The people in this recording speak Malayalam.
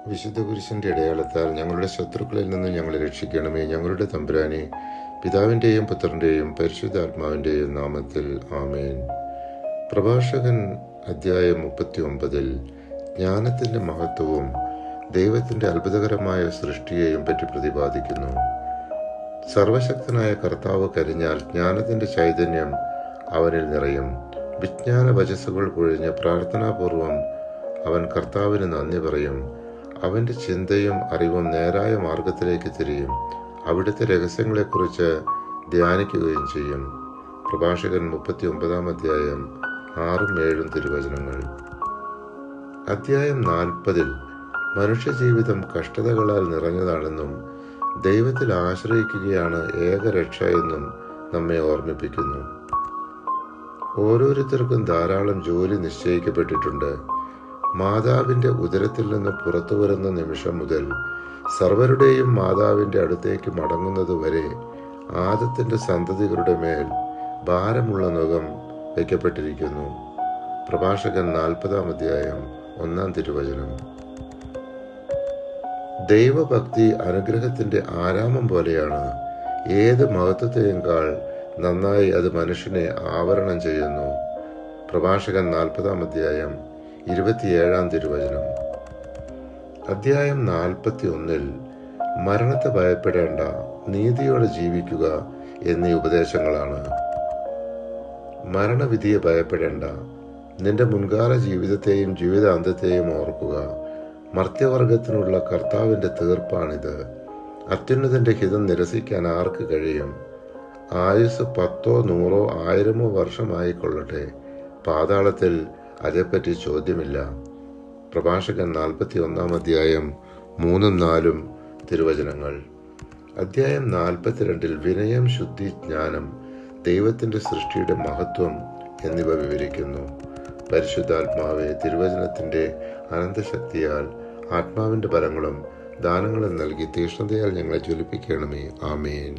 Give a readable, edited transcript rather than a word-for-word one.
വിശുദ്ധ കുരിശിന്റെ അടയാളത്താൽ ഞങ്ങളുടെ ശത്രുക്കളിൽ നിന്ന് ഞങ്ങളെ രക്ഷിക്കണമേ. ഞങ്ങളുടെ തമ്പുരാനെ, പിതാവിൻ്റെയും പുത്രൻ്റെയും പരിശുദ്ധാത്മാവിൻ്റെയും നാമത്തിൽ ആമേൻ. പ്രഭാഷകൻ അധ്യായം 39 ജ്ഞാനത്തിൻ്റെ മഹത്വവും ദൈവത്തിൻ്റെ അത്ഭുതകരമായ സൃഷ്ടിയെയും പറ്റി പ്രതിപാദിക്കുന്നു. സർവശക്തനായ കർത്താവ് കരിഞ്ഞാൽ ജ്ഞാനത്തിൻ്റെ ചൈതന്യം അവനിൽ നിറയും. വിജ്ഞാന വചസ്സുകൾ പൊഴിഞ്ഞ് പ്രാർത്ഥനാപൂർവം അവൻ കർത്താവിന് നന്ദി പറയും. അവൻ്റെ ചിന്തയും അറിവും നേരായ മാർഗത്തിലേക്ക് തിരിയും. അവിടുത്തെ രഹസ്യങ്ങളെക്കുറിച്ച് ധ്യാനിക്കുകയും ചെയ്യും. പ്രഭാഷകൻ 39 അധ്യായം 6-7 തിരുവചനങ്ങൾ. അധ്യായം 40 മനുഷ്യജീവിതം കഷ്ടതകളാൽ നിറഞ്ഞതാണെന്നും ദൈവത്തിൽ ആശ്രയിക്കുകയാണ് ഏകരക്ഷ എന്നും നമ്മെ ഓർമ്മിപ്പിക്കുന്നു. ഓരോരുത്തർക്കും ധാരാളം ജോലി നിശ്ചയിക്കപ്പെട്ടിട്ടുണ്ട്. മാതാവിൻ്റെ ഉദരത്തിൽ നിന്ന് പുറത്തു വരുന്ന നിമിഷം മുതൽ സർവരുടെയും മാതാവിൻ്റെ അടുത്തേക്ക് മടങ്ങുന്നതുവരെ ആദത്തിൻ്റെ സന്തതികളുടെ മേൽ ഭാരമുള്ള നുകം വയ്ക്കപ്പെട്ടിരിക്കുന്നു. പ്രഭാഷകൻ 40 അധ്യായം 1 തിരുവചനം. ദൈവഭക്തി അനുഗ്രഹത്തിൻ്റെ ആരാമം പോലെയാണ്. ഏത് മഹത്വത്തെയേക്കാൾ നന്നായി അത് മനുഷ്യനെ ആവരണം ചെയ്യുന്നു. പ്രഭാഷകൻ 40 അധ്യായം 27 തിരുവചനം. അധ്യായം 41 മരണത്തെ ഭയപ്പെടേണ്ട, നീതിയോടെ ജീവിക്കുക എന്നീ ഉപദേശങ്ങളാണ്. മരണവിധിയെ ഭയപ്പെടേണ്ട, നിന്റെ മുൻകാല ജീവിതത്തെയും ജീവിതാന്ത്യത്തെയും ഓർക്കുക. മർത്യവർഗത്തിനുള്ള കർത്താവിൻ്റെ തീർപ്പാണിത്. അത്യുന്നതന്റെ ഹിതം നിരസിക്കാൻ ആർക്ക് കഴിയും? ആയുസ് 10, 100, 1000 വർഷമായിക്കൊള്ളട്ടെ, പാതാളത്തിൽ അതേപ്പറ്റി ചോദ്യമില്ല. പ്രഭാഷകൻ 41 അധ്യായം 3-4 തിരുവചനങ്ങൾ. അധ്യായം 42 വിനയം, ശുദ്ധി, ജ്ഞാനം, ദൈവത്തിൻ്റെ സൃഷ്ടിയുടെ മഹത്വം എന്നിവ വിവരിക്കുന്നു. പരിശുദ്ധാത്മാവെ, തിരുവചനത്തിൻ്റെ അനന്തശക്തിയാൽ ആത്മാവിൻ്റെ ഫലങ്ങളും ദാനങ്ങളും നൽകി തീഷ്ണതയാൽ ഞങ്ങളെ ജ്വലിപ്പിക്കണമേ. ആമേൻ.